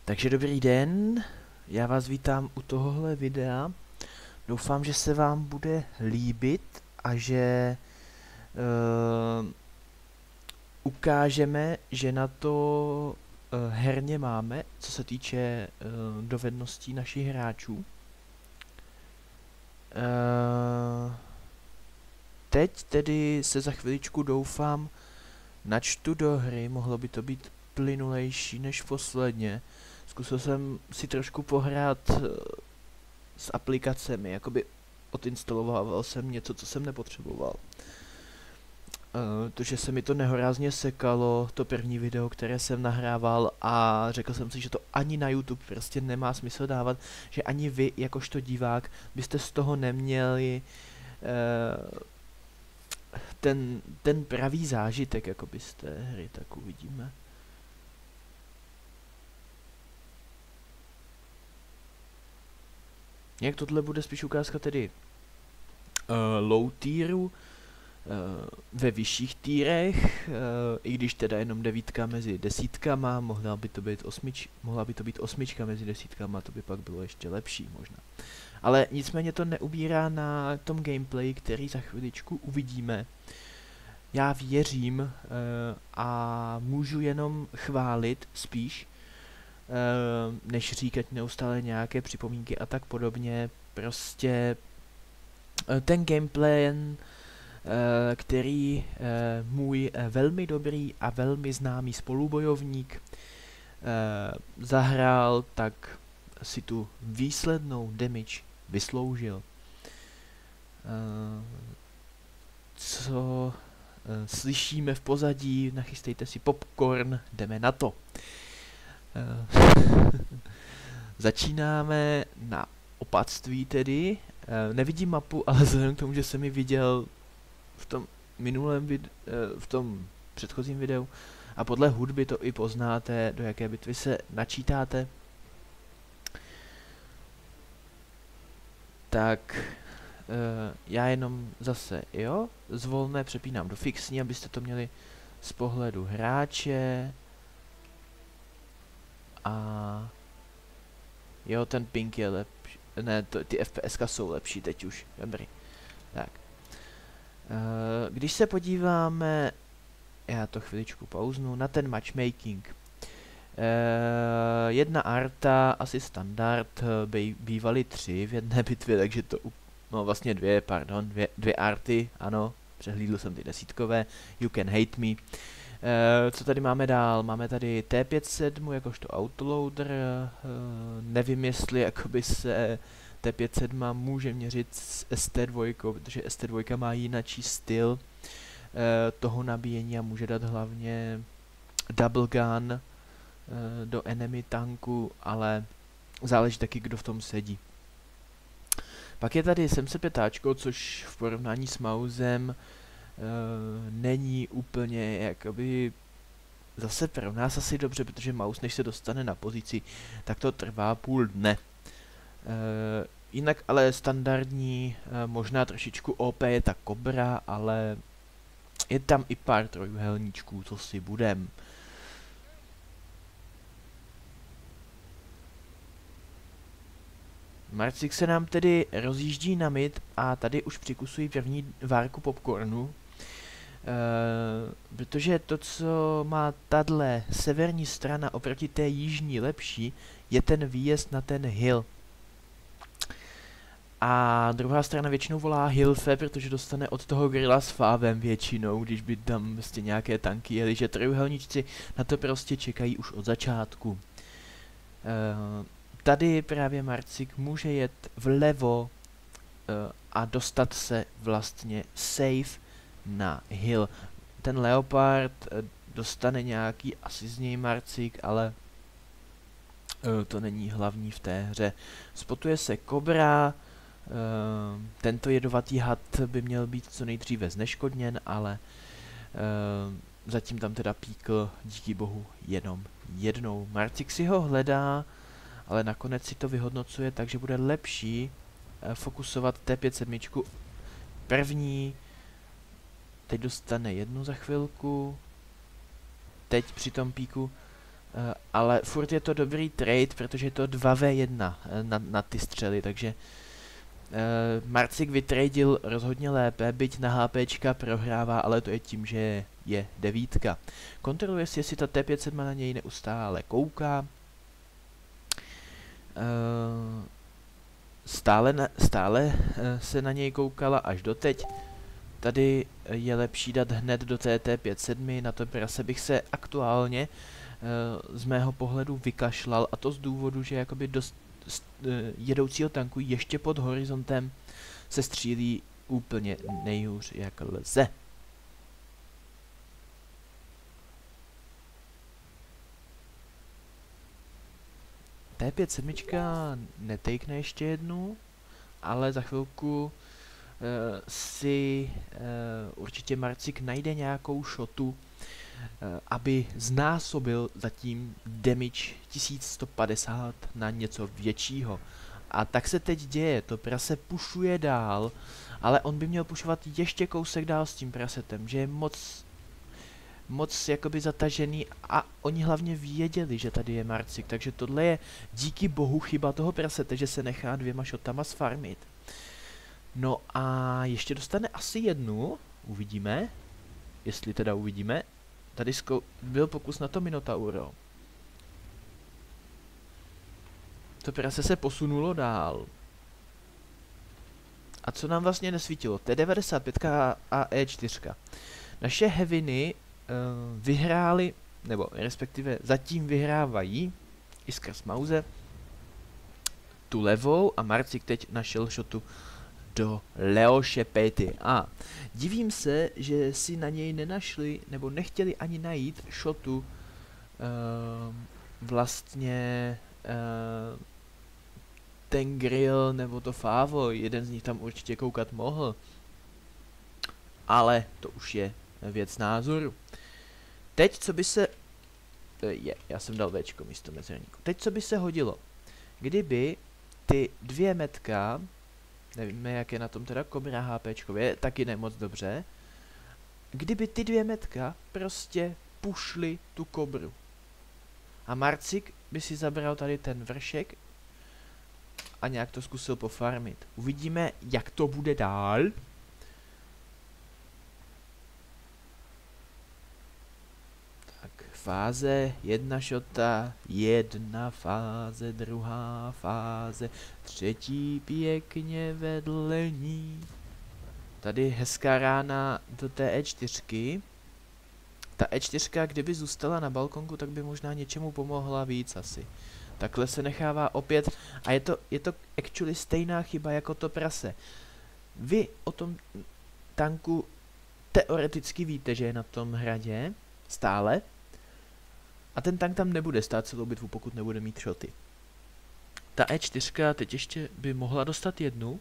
Takže dobrý den, já vás vítám u tohohle videa. Doufám, že se vám bude líbit a že ukážeme, že na to herně máme, co se týče dovedností našich hráčů. Teď tedy se za chviličku doufám načtu do hry, mohlo by to být plynulejší než posledně. Zkusil jsem si trošku pohrát s aplikacemi, jakoby odinstaloval jsem něco, co jsem nepotřeboval. To, že se mi to nehorázně sekalo, to první video, které jsem nahrával, a řekl jsem si, že to ani na YouTube prostě nemá smysl dávat, že ani vy, jakožto divák, byste z toho neměli ten pravý zážitek, jakoby z té hry, tak uvidíme. Jak tohle bude spíš ukázka tedy low tieru, ve vyšších týrech, i když teda jenom 9 mezi desítkama, mohla by to být 8 mezi desítkama, to by pak bylo ještě lepší možná. Ale nicméně to neubírá na tom gameplay, který za chviličku uvidíme. Já věřím a můžu jenom chválit spíš, než říkat neustále nějaké připomínky a tak podobně. Prostě ten gameplay, který můj velmi dobrý a velmi známý spolubojovník zahrál, tak si tu výslednou damage vysloužil. Co slyšíme v pozadí, nachystejte si popcorn, jdeme na to. Začínáme na opatství tedy. Nevidím mapu, ale vzhledem k tomu, že jsem ji viděl v tom v tom předchozím videu a podle hudby to i poznáte, do jaké bitvy se načítáte. Tak já jenom zase, zvolné přepínám do fixní, abyste to měli z pohledu hráče. A jo, ten ping je lepší, ne, ty FPSka jsou lepší teď už, dobrý. Tak. Když se podíváme, já to chviličku pauznu, na ten matchmaking. Jedna arta, asi standard, bývaly 3 v jedné bitvě, takže to, no vlastně dvě arty, ano, přehlídl jsem ty desítkové, you can hate me. Co tady máme dál? Máme tady T57 jakožto autoloader, nevím jestli jakoby se T57 může měřit s ST2, protože ST2 má jinačí styl toho nabíjení a může dát hlavně double gun do enemy tanku, ale záleží taky, kdo v tom sedí. Pak je tady 705, což v porovnání s Mausem není úplně jakoby zase pro nás asi dobře, protože mouse, než se dostane na pozici, tak to trvá půl dne. Jinak ale standardní, možná trošičku OP je ta Cobra, ale je tam i pár trojuhelníčků, co si budem. Marcik se nám tedy rozjíždí na mid a tady už přikusují první várku popcornu. Protože to, co má tahle severní strana oproti té jižní lepší, je ten výjezd na ten hill. A druhá strana většinou volá Hilfe, protože dostane od toho grilla s fávem většinou, když by tam prostě nějaké tanky jeli, že trojuhelníčci na to prostě čekají už od začátku. Tady právě Marcik může jet vlevo a dostat se vlastně safe na hill. Ten Leopard dostane nějaký asi z něj Marcik, ale to není hlavní v té hře. Spotuje se Cobra, tento jedovatý had by měl být co nejdříve zneškodněn, ale zatím tam teda píkl díky bohu jenom jednou. Marcik si ho hledá, ale nakonec si to vyhodnocuje, takže bude lepší fokusovat T57 první. Teď dostane jednu za chvilku. Teď při tom píku Ale furt je to dobrý trade, protože je to 2v1 na ty střely, takže Marcik vytradil rozhodně lépe, byť na HPčka prohrává, ale to je tím, že je 9. Kontroluje si, jestli ta T500 na něj neustále kouká. Stále se na něj koukala až doteď. Tady je lepší dát hned do té T57, na to prase bych se aktuálně z mého pohledu vykašlal, a to z důvodu, že jakoby dost jedoucího tanku ještě pod horizontem se střílí úplně nejhůř jak lze. T57 netakne ještě jednu, ale za chvilku si určitě Marcik najde nějakou shotu, aby znásobil zatím damage 1150 na něco většího. A tak se teď děje, to prase pušuje dál, ale on by měl pušovat ještě kousek dál s tím prasetem, že je moc jakoby zatažený, a oni hlavně věděli, že tady je Marcik, takže tohle je díky bohu chyba toho prasete, že se nechá 2 shotama sfarmit. No a ještě dostane asi jednu, uvidíme, jestli teda uvidíme. Tady byl pokus na to Minotauro. To prase se posunulo dál. A co nám vlastně nesvítilo? T95 a E4. Naše Heaviny vyhráli, nebo respektive zatím vyhrávají i skrz Mauze tu levou, a Marcik teď našel shotu do Leoše Péty. A divím se, že si na něj nenašli, nebo nechtěli ani najít shotu vlastně ten Grill nebo to Favo. Jeden z nich tam určitě koukat mohl. Ale to už je věc názoru. Teď, co by se... já jsem dal Včko místo mezerníku. Teď, co by se hodilo? Kdyby ty 2 metka, nevíme, jak je na tom teda Kobra HPčkově, taky ne moc dobře, kdyby ty 2 metka prostě pušli tu Kobru. A Marcik by si zabral tady ten vršek a nějak to zkusil pofarmit. Uvidíme, jak to bude dál. Fáze, 1 shota, 1 fáze, 2. fáze, 3. pěkně vedle ní. Tady hezká rána do té E4. Ta E4, kdyby zůstala na balkonku, tak by možná něčemu pomohla víc asi. Takhle se nechává opět, a je to actually stejná chyba jako to prase. Vy o tom tanku teoreticky víte, že je na tom hradě stále, a ten tank tam nebude stát celou bitvu, pokud nebude mít shoty. Ta E4 teď ještě by mohla dostat jednu.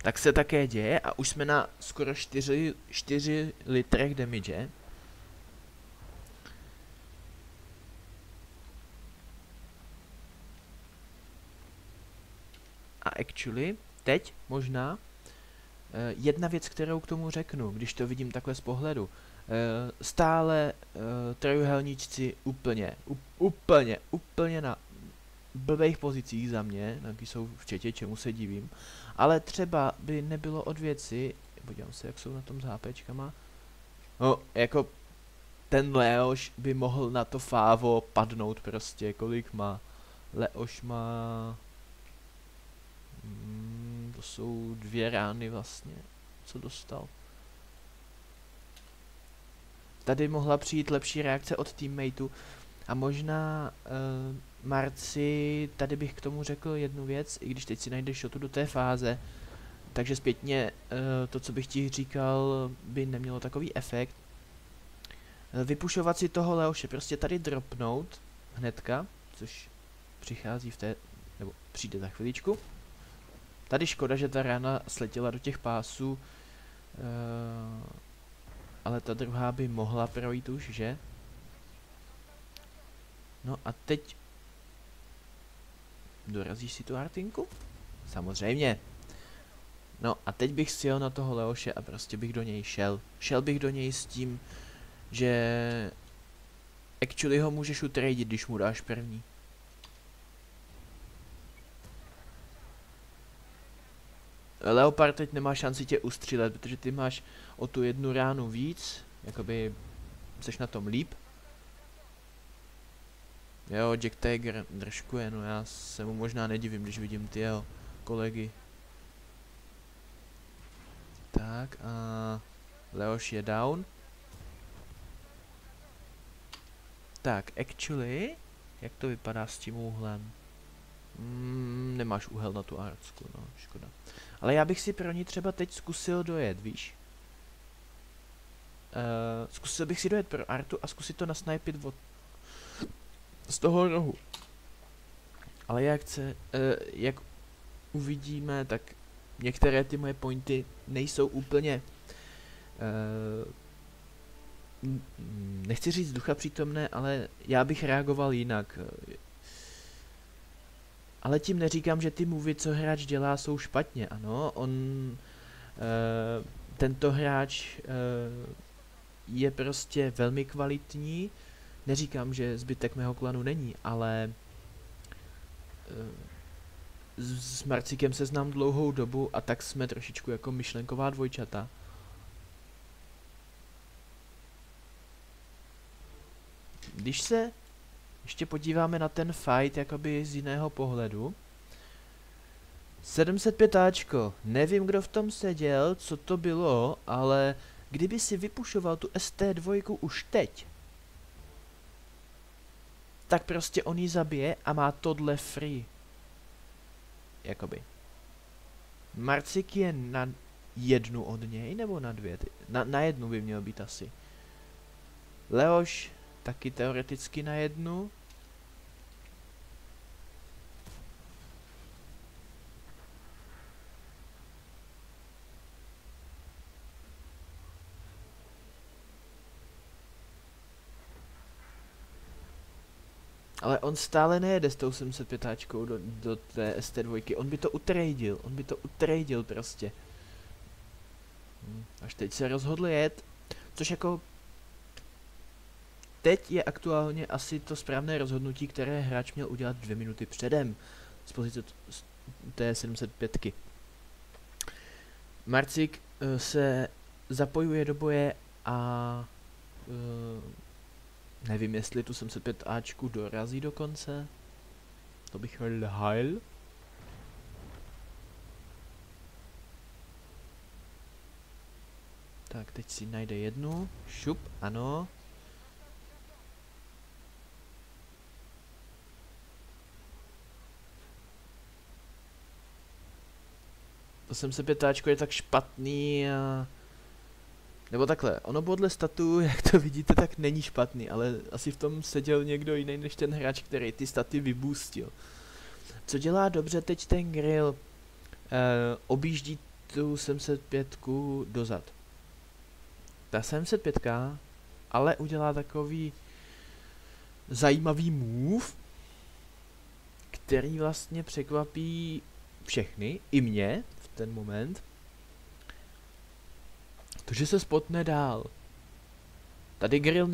Tak se také děje a už jsme na skoro 4 litrech damage. A actually, teď možná jedna věc, kterou k tomu řeknu, když to vidím takhle z pohledu. Stále trojuhelníčci úplně na blbých pozicích za mě, taky jsou v chatě, čemu se divím, ale třeba by nebylo od věci, podívám se, jak jsou na tom s HPčkama, no, jako ten Leoš by mohl na to Favo padnout prostě, kolik má, Leoš má, to jsou 2 rány vlastně, co dostal. Tady mohla přijít lepší reakce od teammateu a možná Marci, tady bych k tomu řekl jednu věc, i když teď si najdeš shotu do té fáze, takže zpětně to, co bych ti říkal, by nemělo takový efekt. Vypušovat si toho Leoše, prostě tady dropnout hnedka, což přichází v té, nebo přijde za chviličku. Tady škoda, že ta rána sletěla do těch pásů, ale ta druhá by mohla projít už, že? No a teď dorazíš si tu Artinku? Samozřejmě. No a teď bych si jel na toho Leoše a prostě bych do něj šel. Šel bych do něj s tím, že actually ho můžeš utradit, když mu dáš první. Leopard teď nemá šanci tě ustřílet, protože ty máš o tu jednu ránu víc, jakoby seš na tom líp. Jo, Jack Tiger držkuje, no já se mu možná nedivím, když vidím ty jeho kolegy. Tak a Leoš je down. Tak, actually, jak to vypadá s tím úhlem? Nemáš úhel na tu artsku, no, škoda. Ale já bych si pro ní třeba teď zkusil dojet, víš? Zkusil bych si dojet pro artu a zkusit to nasnajpit z toho rohu. Ale jak uvidíme, tak některé ty moje pointy nejsou úplně nechci říct ducha přítomné, ale já bych reagoval jinak. Ale tím neříkám, že ty movie, co hráč dělá, jsou špatně. Ano, tento hráč je prostě velmi kvalitní. Neříkám, že zbytek mého klanu není, ale s Marcikem se znám dlouhou dobu a tak jsme trošičku jako myšlenková dvojčata. Když se ještě podíváme na ten fight jakoby z jiného pohledu. 705áčko, nevím, kdo v tom seděl, co to bylo, ale kdyby si vypušoval tu ST2 už teď, tak prostě on ji zabije a má tohle free. Jakoby. Marcik je na jednu od něj, nebo na dvě? Na jednu by měl být asi. Leoš taky teoreticky na jednu. Ale on stále nejede s tou 705áčkou do té ST2, on by to utradil prostě. Až teď se rozhodl jet, což jako teď je aktuálně asi to správné rozhodnutí, které hráč měl udělat 2 minuty předem z pozice té 705ky. Marcik se zapojuje do boje a nevím, jestli tu 705áčku dorazí dokonce. To bych lhal. Tak, teď si najde jednu. Šup, ano. To 705áčko je tak špatný a... Nebo takhle, ono podle statu, jak to vidíte, tak není špatný, ale asi v tom seděl někdo jiný než ten hráč, který ty staty vyboostil. Co dělá dobře teď ten Grill? Objíždí tu 705ku dozad. Ta 705ka ale udělá takový zajímavý move, který vlastně překvapí všechny, i mě v ten moment. To, že se spotne dál. Tady Grill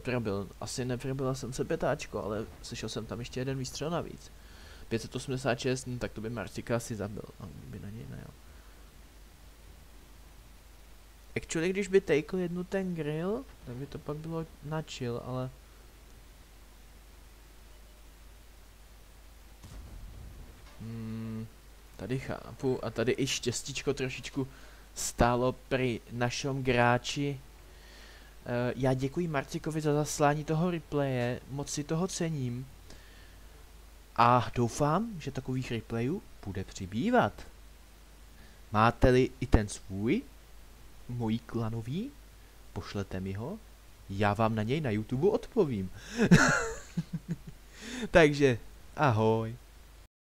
probil. Asi neprobila 705áčko, ale slyšel jsem tam ještě jeden výstřel navíc. 586, no tak to by Marcika asi zabil, no, by na něj nejel. Actually, když by takel jednu ten Grill, tak by to pak bylo na chill, ale... Tady chápu, a tady i štěstíčko trošičku stálo při našem hráči. Já děkuji Marcikovi za zaslání toho replaye, moc si toho cením. A doufám, že takových replayů bude přibývat. Máte-li i ten svůj, můj klanový, pošlete mi ho, já vám na něj na YouTube odpovím. Takže, ahoj.